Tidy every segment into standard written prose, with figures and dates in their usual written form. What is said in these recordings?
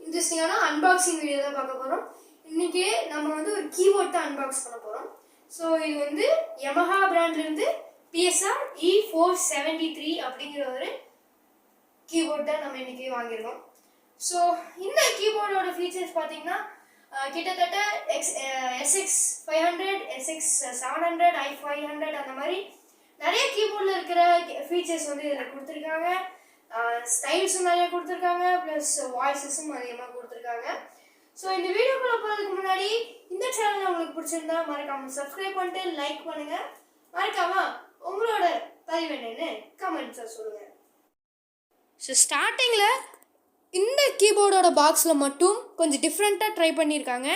இன்ட்ரெஸ்டிங்கான unboxing video தான் பார்க்க போகிறோம். இன்றைக்கி நம்ம வந்து ஒரு கீபோர்ட் தான் அன்பாக்ஸ் பண்ண போகிறோம். ஸோ இது வந்து யமஹா பிராண்ட்லேருந்து PSR E473 அப்படிங்கிற ஒரு கீபோர்ட் தான் நம்ம இன்றைக்கி வாங்கியிருக்கோம். ஸோ இந்த கீபோர்டோட ஃபீச்சர்ஸ் பார்த்தீங்கன்னா கிட்டத்தட்ட SX 500, SX 700, i500 அந்த மாதிரி நிறைய கீபோர்டில் இருக்கிற ஃபீச்சர்ஸ் வந்து இதில் கொடுத்துருக்காங்க. ஸ்டைல்ஸும் நிறைய கொடுத்துருக்காங்க, ப்ளஸ் வாய்ஸஸும் அதிகமாக கொடுத்துருக்காங்க. ஸோ இந்த வீடியோக்குள்ள போகிறதுக்கு முன்னாடி இந்த சேனல் உங்களுக்கு பிடிச்சிருந்தா மறக்காமல் சப்ஸ்கிரைப் பண்ணிட்டு லைக் பண்ணுங்கள். மறக்காமல் உங்களோட பதிவு என்னன்னு கமெண்ட்ஸை சொல்லுங்கள். ஸோ ஸ்டார்டிங்கில் இந்த கீபோர்டோட பாக்ஸில் மட்டும் கொஞ்சம் டிஃப்ரெண்ட்டாக ட்ரை பண்ணியிருக்காங்க.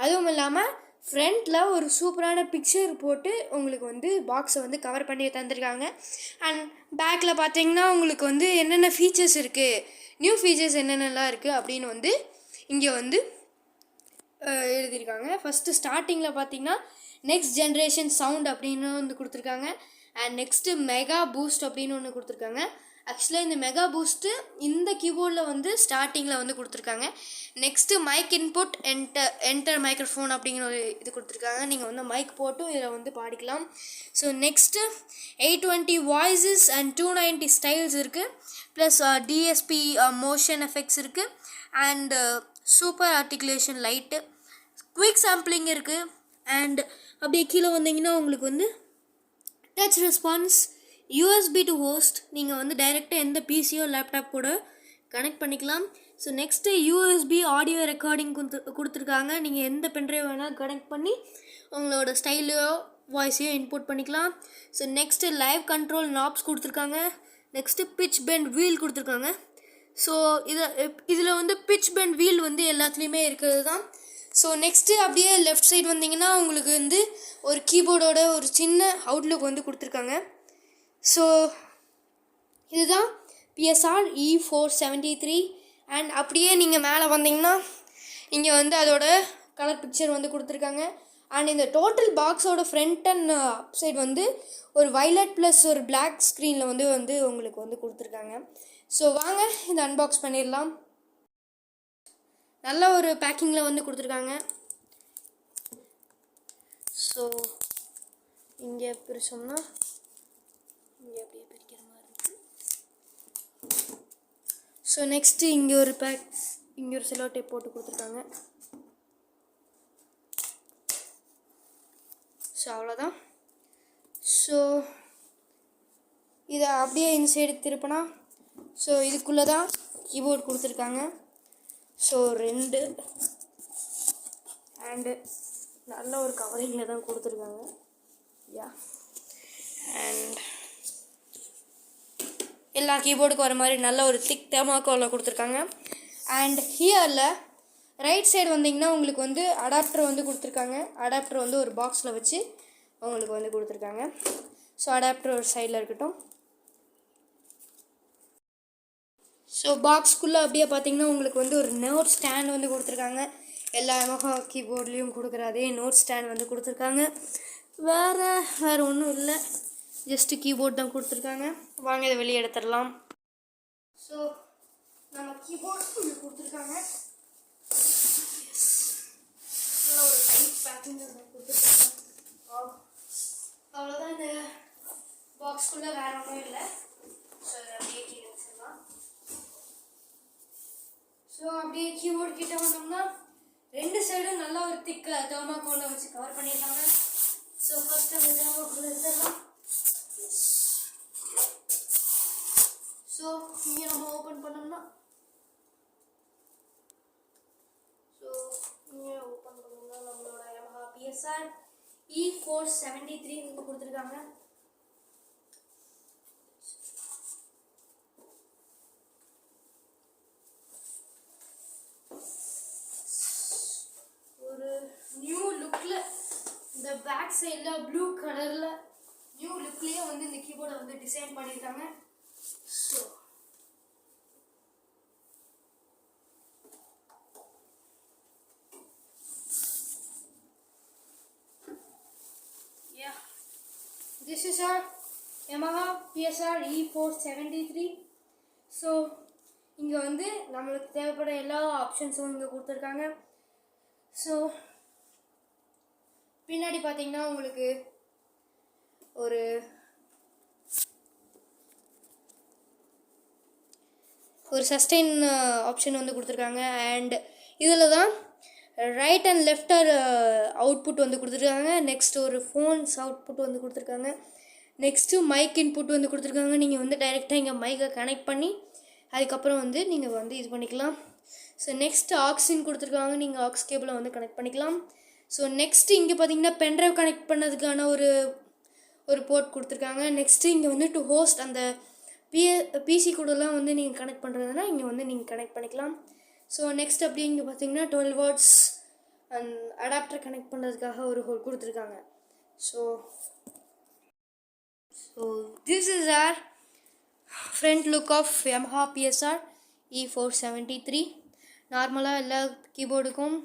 அதுவும் இல்லாமல் ஃப்ரண்ட்டில் ஒரு சூப்பரான பிக்சர் போட்டு உங்களுக்கு வந்து பாக்ஸை வந்து கவர் பண்ணி தந்திருக்காங்க. அண்ட் பேக்கில் பார்த்தீங்கன்னா உங்களுக்கு வந்து என்னென்ன ஃபீச்சர்ஸ் இருக்குது, நியூ ஃபீச்சர்ஸ் என்னென்னலாம் இருக்குது அப்படின்னு வந்து இங்கே வந்து எழுதியிருக்காங்க. ஃபஸ்ட்டு ஸ்டார்டிங்கில் பார்த்தீங்கன்னா நெக்ஸ்ட் ஜென்ரேஷன் சவுண்ட் அப்படின்னு வந்து கொடுத்துருக்காங்க. அண்ட் நெக்ஸ்ட்டு மெகா பூஸ்ட் அப்படின்னு ஒன்று கொடுத்துருக்காங்க. ஆக்சுவலாக இந்த மெகா பூஸ்ட்டு இந்த கீபோர்டில் வந்து ஸ்டார்டிங்கில் வந்து கொடுத்துருக்காங்க. Next mic input enter microphone அப்படிங்கிற ஒரு இது கொடுத்துருக்காங்க. நீங்கள் வந்து மைக் போட்டும் இதில் வந்து பாடிக்கலாம். So next 820 voices and 290 styles இருக்குது. ப்ளஸ் DSP மோஷன் எஃபெக்ட்ஸ் இருக்குது. And super articulation light, quick sampling இருக்குது. அண்ட் அப்படியே கீழே வந்தீங்கன்னா உங்களுக்கு வந்து touch response, USB to host, நீங்கள் வந்து டைரெக்டாக எந்த பிசியோ லேப்டாப் கூட கனெக்ட் பண்ணிக்கலாம். So next USB audio recording கொடுத்துருக்காங்க. நீங்கள் எந்த பென்ட்ரைவ் வேணால் கனெக்ட் பண்ணி உங்களோட ஸ்டைலையோ வாய்ஸையோ இன்புட் பண்ணிக்கலாம். So next live control knobs கொடுத்துருக்காங்க. நெக்ஸ்ட்டு பிட்ச் பெண்ட் வீல் கொடுத்துருக்காங்க. ஸோ இதில் வந்து பிட்ச் பெண்ட் வீல் வந்து எல்லாத்துலேயுமே இருக்கிறது தான். ஸோ நெக்ஸ்ட்டு அப்படியே லெஃப்ட் சைடு வந்தீங்கன்னா உங்களுக்கு வந்து ஒரு கீபோர்டோட ஒரு சின்ன அவுட்லுக் வந்து கொடுத்துருக்காங்க. ஸோ இதுதான் PSR E473. அண்ட் அப்படியே நீங்கள் மேலே வந்தீங்கன்னா இங்கே வந்து அதோட கலர் பிக்சர் வந்து கொடுத்துருக்காங்க. அண்ட் இந்த டோட்டல் பாக்ஸோட ஃப்ரண்ட் அண்ட் அப் சைடு வந்து ஒரு வைலட் ப்ளஸ் ஒரு பிளாக் ஸ்க்ரீனில் வந்து உங்களுக்கு வந்து கொடுத்துருக்காங்க. ஸோ வாங்க இதை அன்பாக்ஸ் பண்ணிடலாம். நல்ல ஒரு பேக்கிங்கில் வந்து கொடுத்துருக்காங்க. ஸோ இங்கே பிரிச்சோம்னா இங்கே அப்படியே பிரிக்கிற மாதிரி இருக்குது. ஸோ நெக்ஸ்ட்டு இங்கே ஒரு இங்கே ஒரு செலோ டேப் போட்டு கொடுத்துருக்காங்க. ஸோ அவ்வளோதான். ஸோ இதை அப்படியே இந்த சைடு திருப்பினா ஸோ இதுக்குள்ளே தான் கீபோர்ட் கொடுத்துருக்காங்க. ஸோ 2 அண்டு நல்ல ஒரு கவரிங்கில் தான் கொடுத்துருக்காங்க. அண்ட் எல்லா கீபோர்டுக்கு வர மாதிரி நல்ல ஒரு திக் தெர்மாக்கோலில் கொடுத்துருக்காங்க. அண்ட் ஹியரில் ரைட் சைடு வந்தீங்கன்னா உங்களுக்கு வந்து அடாப்டர் வந்து கொடுத்துருக்காங்க. அடாப்டர் வந்து ஒரு பாக்ஸில் வச்சு உங்களுக்கு வந்து கொடுத்துருக்காங்க. ஸோ அடாப்டர் ஒரு சைடில் இருக்கட்டும். ஸோ பாக்ஸ்க்குள்ளே அப்படியே பார்த்தீங்கன்னா உங்களுக்கு வந்து ஒரு நோட் ஸ்டாண்ட் வந்து கொடுத்துருக்காங்க. எல்லா யமஹா கீபோர்ட்லேயும் கொடுக்குற அதே நோட் ஸ்டாண்ட் வந்து கொடுத்துருக்காங்க. வேறு ஒன்றும் இல்லை, ஜஸ்ட்டு கீபோர்ட் தான் கொடுத்துருக்காங்க. வாங்க இதை வெளியே எடுத்துடலாம். ஸோ நம்ம கீபோர்ட் கொடுத்துருக்காங்க. நல்லா ஒரு டைட் பேக்கிங் கொடுத்துருக்காங்க. அவ்வளோதான், இந்த பாக்ஸ்குள்ளே வேறு ஒன்றும் இல்லை. ஸோ இதை அப்படியே கீழே வச்சிடலாம். ஸோ அப்படியே கீபோர்ட் கிட்ட வந்தோம்னா 2 சைடும் நல்லா ஒரு திக்க தெர்மாக்கோலை வச்சு கவர் பண்ணியிருக்காங்க. ஸோ ஃபர்ஸ்ட் அந்த தெர்மாக்கோல் எடுத்துடலாம். ஸோ இங்கே நம்ம ஓப்பன் பண்ணோம்னா நம்மளோட யமஹா PSR E473 வந்து கொடுத்துருக்காங்க. ஒரு நியூ லுக்கில் இந்த பேக் சைடில் ப்ளூ கலரில் நியூ லுக்லேயே வந்து இந்த கீபோர்டை வந்து டிசைன் பண்ணியிருக்காங்க. So this is our Yamaha PSR E473. So இங்கே வந்து நம்மளுக்கு தேவைப்பட எல்லா ஆப்ஷன்ஸும் இங்கே கொடுத்துருக்காங்க. ஸோ பின்னாடி பார்த்தீங்கன்னா உங்களுக்கு ஒரு சஸ்டெயின் ஆப்ஷன் வந்து கொடுத்துருக்காங்க. அண்ட் இதில் தான் ரைட் அண்ட் லெஃப்ட் அவுட்புட் வந்து கொடுத்துருக்காங்க. நெக்ஸ்ட் ஒரு ஃபோன்ஸ் அவுட்புட் வந்து கொடுத்துருக்காங்க. நெக்ஸ்ட்டு மைக் இன்புட் வந்து கொடுத்துருக்காங்க. நீங்கள் வந்து டைரெக்டாக இங்கே மைக்கை கனெக்ட் பண்ணி அதுக்கப்புறம் வந்து நீங்கள் வந்து இது பண்ணிக்கலாம். ஸோ நெக்ஸ்ட் ஆக்ஸின் கொடுத்துருக்காங்க. நீங்கள் ஆக்ஸ் கேபிளை வந்து கனெக்ட் பண்ணிக்கலாம். ஸோ நெக்ஸ்ட்டு இங்கே பார்த்தீங்கன்னா பென்ட்ரைவ் கனெக்ட் பண்ணதுக்கான ஒரு போர்ட் கொடுத்துருக்காங்க. நெக்ஸ்ட்டு இங்கே வந்து டு ஹோஸ்ட் அந்த பிசி கூடலாம் வந்து நீங்கள் கனெக்ட் பண்ணுறதுனா இங்கே வந்து நீங்கள் கனெக்ட் பண்ணிக்கலாம். ஸோ நெக்ஸ்ட் அப்படி இங்கே பார்த்தீங்கன்னா 12 வாட்ஸ் அண்ட் அடாப்டர் கனெக்ட் பண்ணுறதுக்காக ஒரு ஹோல் கொடுத்துருக்காங்க. So this is our front look of Yamaha PSR E473. நார்மலாக எல்லா கீபோர்டுக்கும்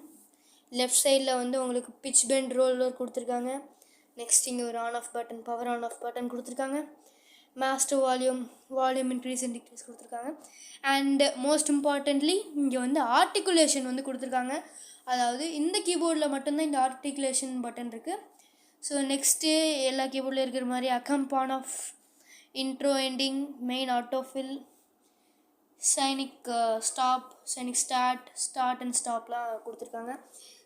லெஃப்ட் சைடில் வந்து உங்களுக்கு பிச் பெண்ட் ரோலர் கொடுத்துருக்காங்க. நெக்ஸ்ட் இங்கே ஒரு on off button, power on off button கொடுத்துருக்காங்க. Master volume increase and decrease கொடுத்துருக்காங்க. அண்ட் மோஸ்ட் இம்பார்ட்டன்ட்லி இங்கே வந்து ஆர்டிகுலேஷன் வந்து கொடுத்துருக்காங்க. அதாவது இந்த கீபோர்டில் மட்டும்தான் இந்த ஆர்டிகுலேஷன் பட்டன் இருக்குது. ஸோ நெக்ஸ்ட்டு எல்லா கீபோர்டில் இருக்கிற மாதிரி accomp off, intro, ending, main, autofill, sync stop, sync start and ஸ்டாப்லாம் கொடுத்துருக்காங்க.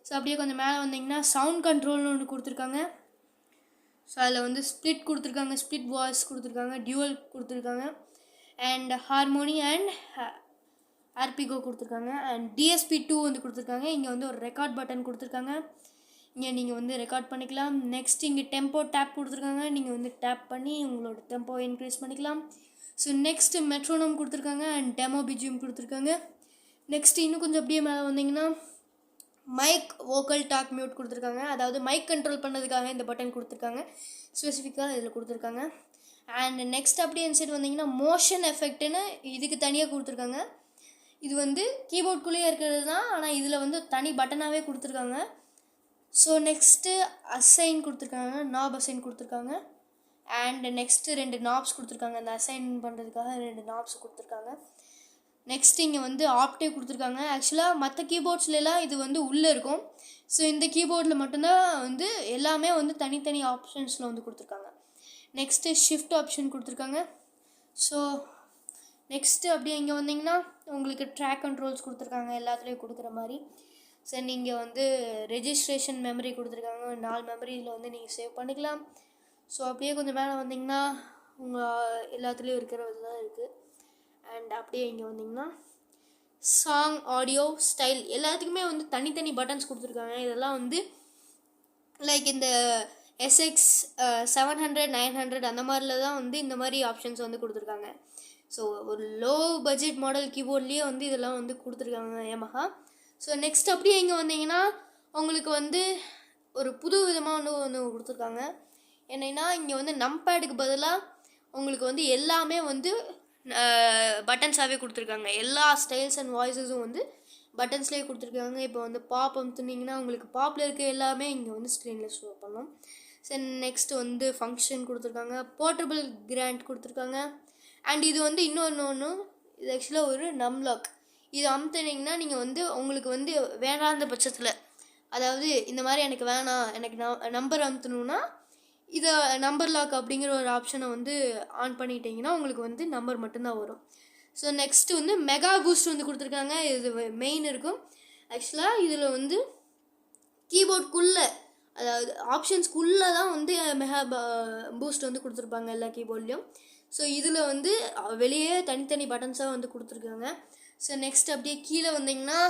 ஸோ அப்படியே கொஞ்சம் மேலே வந்தீங்கன்னா சவுண்ட் கண்ட்ரோல்னு ஒன்று கொடுத்துருக்காங்க. ஸோ அதில் வந்து ஸ்ப்ளிட் கொடுத்துருக்காங்க, ஸ்ப்ளிட் வாய்ஸ் கொடுத்துருக்காங்க, டியூவல் கொடுத்துருக்காங்க, அண்ட் ஹார்மோனி அண்ட் ஆர்பிகோ கொடுத்துருக்காங்க. அண்ட் DSP2 வந்து கொடுத்துருக்காங்க. இங்கே வந்து ஒரு ரெக்கார்ட் பட்டன் கொடுத்துருக்காங்க. இங்கே நீங்கள் வந்து ரெக்கார்ட் பண்ணிக்கலாம். நெக்ஸ்ட் இங்கே டெம்போ டேப் கொடுத்துருக்காங்க. நீங்கள் வந்து டேப் பண்ணி உங்களோட டெம்போ இன்க்ரீஸ் பண்ணிக்கலாம். ஸோ நெக்ஸ்ட்டு மெட்ரோனோம் கொடுத்துருக்காங்க அண்ட் டெமோ பிஜிஎம் கொடுத்துருக்காங்க. நெக்ஸ்ட் இன்னும் கொஞ்சம் அப்படியே மேலே வந்தீங்கன்னா மைக் வோக்கல் டாக் மியூட் கொடுத்துருக்காங்க. அதாவது மைக் கண்ட்ரோல் பண்ணுறதுக்காக இந்த பட்டன் கொடுத்துருக்காங்க, ஸ்பெசிஃபிக்காக இதில் கொடுத்துருக்காங்க. அண்ட் நெக்ஸ்ட் அப்படியே இந்த சைடு வந்தீங்கன்னா மோஷன் எஃபெக்ட்டுன்னு இதுக்கு தனியாக கொடுத்துருக்காங்க. இது வந்து கீபோர்டுக்குள்ளேயே இருக்கிறது தான், ஆனால் இதில் வந்து தனி பட்டனாகவே கொடுத்துருக்காங்க. ஸோ நெக்ஸ்ட்டு அசைன் கொடுத்துருக்காங்க, நாப் அசைன் கொடுத்துருக்காங்க. அண்ட் நெக்ஸ்ட்டு 2 நாப்ஸ் கொடுத்துருக்காங்க. அந்த அசைன் பண்ணுறதுக்காக 2 நாப்ஸ் கொடுத்துருக்காங்க. நெக்ஸ்ட் இங்கே வந்து ஆப்டேவ் கொடுத்துருக்காங்க. ஆக்சுவலாக மற்ற கீபோர்ட்ஸ்லாம் இது வந்து உள்ளே இருக்கும். ஸோ இந்த கீபோர்டில் மட்டும்தான் வந்து எல்லாமே வந்து தனித்தனி ஆப்ஷன்ஸில் வந்து கொடுத்துருக்காங்க. நெக்ஸ்ட்டு ஷிஃப்ட் ஆப்ஷன் கொடுத்துருக்காங்க. ஸோ நெக்ஸ்ட்டு அப்படியே இங்கே வந்தீங்கன்னா உங்களுக்கு ட்ராக் கண்ட்ரோல்ஸ் கொடுத்துருக்காங்க, எல்லாத்துலேயும் கொடுக்குற மாதிரி. ஸோ நீங்கள் வந்து ரெஜிஸ்ட்ரேஷன் மெமரி கொடுத்துருக்காங்க. 4 மெமரியில் வந்து நீங்கள் சேவ் பண்ணிக்கலாம். ஸோ அப்படியே கொஞ்சம் மேலே வந்தீங்கன்னா உங்கள் எல்லாத்துலேயும் இருக்கிறது தான் இருக்குது. அண்ட் அப்படியே இங்கே வந்தீங்கன்னா சாங், ஆடியோ, ஸ்டைல் எல்லாத்துக்குமே வந்து தனித்தனி பட்டன்ஸ் கொடுத்துருக்காங்க. இதெல்லாம் வந்து லைக் இந்த SX 700 900 அந்த மாதிரில தான் வந்து இந்த மாதிரி ஆப்ஷன்ஸ் வந்து கொடுத்துருக்காங்க. ஸோ ஒரு லோ பட்ஜெட் மாடல் கீபோர்ட்லேயே வந்து இதெல்லாம் வந்து கொடுத்துருக்காங்க Yamaha. ஸோ நெக்ஸ்ட் அப்படியே இங்கே வந்தீங்கன்னா உங்களுக்கு வந்து ஒரு புது விதமாக ஒன்று கொடுத்துருக்காங்க. என்னென்னா இங்கே வந்து நம்பேடுக்கு பதிலாக உங்களுக்கு வந்து எல்லாமே வந்து பட்டன்ஸாகவே கொடுத்துருக்காங்க. எல்லா ஸ்டைல்ஸ் அண்ட் வாய்ஸஸும் வந்து பட்டன்ஸ்லேயே கொடுத்துருக்காங்க. இப்போ வந்து பாப் அமுத்துனீங்கன்னா உங்களுக்கு பாப்பில் இருக்க எல்லாமே இங்கே வந்து ஸ்க்ரீனில் ஷோ பண்ணோம். சரி நெக்ஸ்ட் வந்து ஃபங்க்ஷன் கொடுத்துருக்காங்க, போர்ட்டபிள் கிராண்ட் கொடுத்துருக்காங்க. அண்ட் இது வந்து இன்னொன்று, இது ஆக்சுவலாக ஒரு நம்லாக். இது அமுத்துனீங்கன்னா நீங்கள் வந்து உங்களுக்கு வந்து வேண்டாத பட்சத்தில், அதாவது இந்த மாதிரி எனக்கு வேணாம், எனக்கு நம்பர் அமுத்தணுன்னா இதை நம்பர் லாக் அப்படிங்கிற ஒரு ஆப்ஷனை வந்து ஆன் பண்ணிட்டீங்கன்னா உங்களுக்கு வந்து நம்பர் மட்டும்தான் வரும். ஸோ நெக்ஸ்ட்டு வந்து மெகா பூஸ்ட் வந்து கொடுத்துருக்காங்க. இது மெயின் இருக்கும். ஆக்சுவலாக இதில் வந்து கீபோர்டுக்குள்ளே, அதாவது ஆப்ஷன்ஸ்க்குள்ளே தான் வந்து மெகா பூஸ்ட் வந்து கொடுத்துருப்பாங்க எல்லா கீபோர்ட்லேயும். ஸோ இதில் வந்து வெளியே தனித்தனி பட்டன்ஸாக வந்து கொடுத்துருக்காங்க. ஸோ நெக்ஸ்ட் அப்படியே கீழே வந்தீங்கன்னா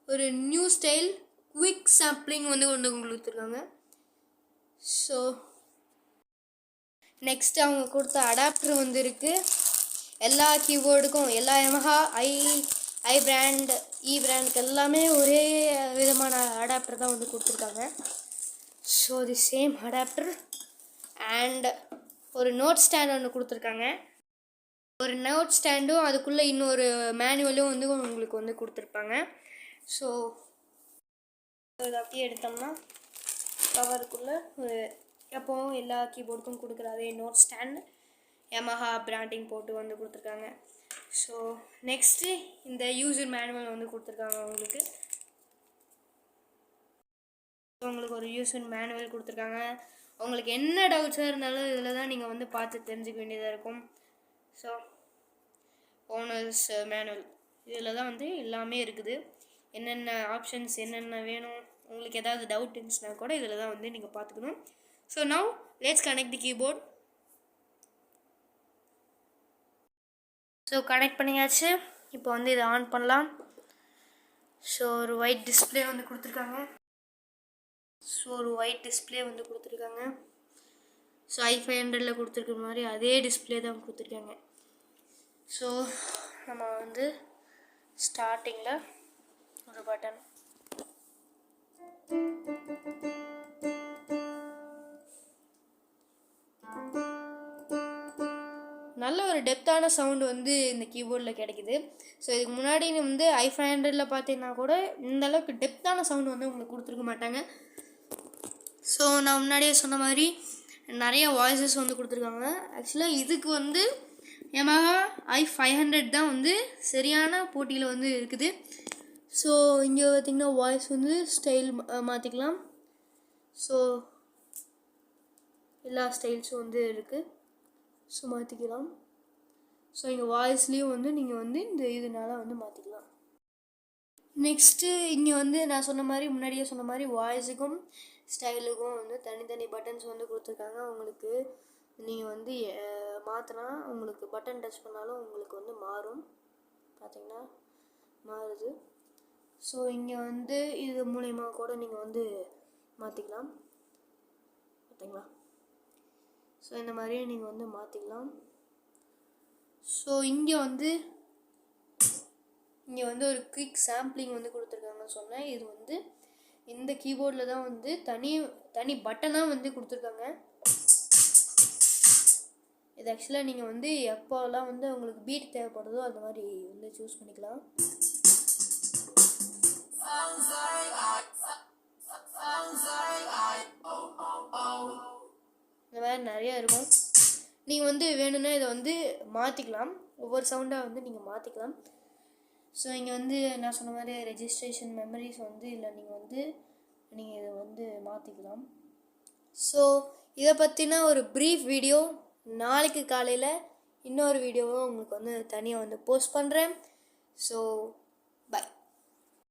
ஒரு நியூ ஸ்டைல் குவிக் சாம்பிளிங் வந்து கொடுத்துருக்காங்க. ஸோ நெக்ஸ்ட் அவங்க கொடுத்த அடாப்டர் வந்து இருக்குது எல்லா கீபோர்டுக்கும். எல்லா Yamaha ஐ பிராண்ட், பிராண்டுக்கு எல்லாமே ஒரே விதமான அடாப்டர் தான் வந்து கொடுத்துருக்காங்க. So the same adapter. And ஒரு நோட் ஸ்டாண்ட் ஒன்று கொடுத்துருக்காங்க. ஒரு நோட் ஸ்டாண்டும் அதுக்குள்ளே இன்னொரு மேனுவலும் வந்து உங்களுக்கு வந்து கொடுத்துருப்பாங்க. ஸோ அது அப்படியே எடுத்தோம்னா கவருக்குள்ளே ஒரு எப்போவும் எல்லா கீபோர்டுக்கும் கொடுக்குற அதே நோட் ஸ்டாண்ட் Yamaha பிராண்டிங் போட்டு வந்து கொடுத்துருக்காங்க. ஸோ நெக்ஸ்ட்டு இந்த யூசர் மேனுவல் வந்து கொடுத்துருக்காங்க உங்களுக்கு. உங்களுக்கு ஒரு யூசர் மேனுவல் கொடுத்துருக்காங்க. உங்களுக்கு என்ன டவுட்ஸாக இருந்தாலும் இதில் தான் நீங்கள் வந்து பார்த்து தெரிஞ்சுக்க வேண்டியதாக இருக்கும். ஸோ ஓனர்ஸ் மேனுவல் இதில் தான் வந்து எல்லாமே இருக்குது. என்னென்ன ஆப்ஷன்ஸ் என்னென்ன வேணும், உங்களுக்கு ஏதாவது டவுட் இருந்துச்சுன்னா கூட இதில் தான் வந்து நீங்கள் பார்த்துக்கணும். So now let's connect the keyboard. So connect பண்ணியாச்சு. இப்போ வந்து இதை ஆன் பண்ணலாம். ஸோ ஒரு ஒயிட் டிஸ்பிளே வந்து கொடுத்துருக்காங்க. ஸோ i500 கொடுத்துருக்க மாதிரி அதே டிஸ்பிளே தான் கொடுத்துருக்காங்க. ஸோ நம்ம வந்து ஸ்டார்டிங்கில் ஒரு பட்டன், நல்ல ஒரு டெப்த்தான சவுண்டு வந்து இந்த கீபோர்டில் கிடைக்குது. ஸோ இதுக்கு முன்னாடி வந்து i500 பார்த்தீங்கன்னா கூட இந்த அளவுக்கு டெப்த்தான சவுண்டு வந்து உங்களுக்கு கொடுத்துருக்க மாட்டாங்க. ஸோ நான் முன்னாடியே சொன்ன மாதிரி நிறைய வாய்ஸஸ் வந்து கொடுத்துருக்காங்க. ஆக்சுவலாக இதுக்கு வந்து Yamaha i500 தான் வந்து சரியான போட்டியில் வந்து இருக்குது. ஸோ இங்கே பார்த்திங்கன்னா வாய்ஸ் வந்து ஸ்டைல் மாற்றிக்கலாம். ஸோ எல்லா ஸ்டைல்ஸும் வந்து இருக்குது. ஸோ மாற்றிக்கலாம். ஸோ இங்கே வாய்ஸ்லேயும் வந்து நீங்கள் வந்து இந்த இதனால வந்து மாற்றிக்கலாம். நெக்ஸ்ட்டு இங்கே வந்து நான் முன்னாடியே சொன்ன மாதிரி வாய்ஸுக்கும் ஸ்டைலுக்கும் வந்து தனித்தனி பட்டன்ஸ் வந்து கொடுத்துருக்காங்க. உங்களுக்கு நீங்கள் வந்து மாற்றினா உங்களுக்கு பட்டன் டச் பண்ணாலும் உங்களுக்கு வந்து மாறும். பார்த்திங்கன்னா மாறுது. ஸோ இங்கே வந்து இது மூலயமா கூட நீங்கள் வந்து மாற்றிக்கலாம். பார்த்தீங்களா? ஸோ இந்த மாதிரியே நீங்கள் வந்து மாற்றிக்கலாம். ஸோ இங்கே வந்து ஒரு குயிக் சாம்பிளிங் வந்து கொடுத்துருக்காங்கன்னு சொன்னேன். இது வந்து இந்த கீபோர்டில் தான் வந்து தனி பட்டனாக வந்து கொடுத்துருக்காங்க. இது ஆக்சுவலாக நீங்கள் வந்து எப்போல்லாம் வந்து உங்களுக்கு பீட் தேவைப்படுதோ அந்த மாதிரி வந்து சூஸ் பண்ணிக்கலாம். இந்த மாதிரி நிறையா இருக்கும். நீங்கள் வந்து வேணும்னா இதை வந்து மாற்றிக்கலாம். ஒவ்வொரு சவுண்டாக வந்து நீங்கள் மாற்றிக்கலாம். ஸோ இங்கே வந்து நான் சொன்ன மாதிரி ரெஜிஸ்ட்ரேஷன் மெமரிஸ் வந்து இல்லை, நீங்கள் இதை வந்து மாற்றிக்கலாம். ஸோ இதை பற்றின ஒரு ப்ரீஃப் வீடியோ நாளைக்கு காலையில் இன்னொரு வீடியோவும் உங்களுக்கு வந்து தனியாக வந்து போஸ்ட் பண்ணுறேன். ஸோ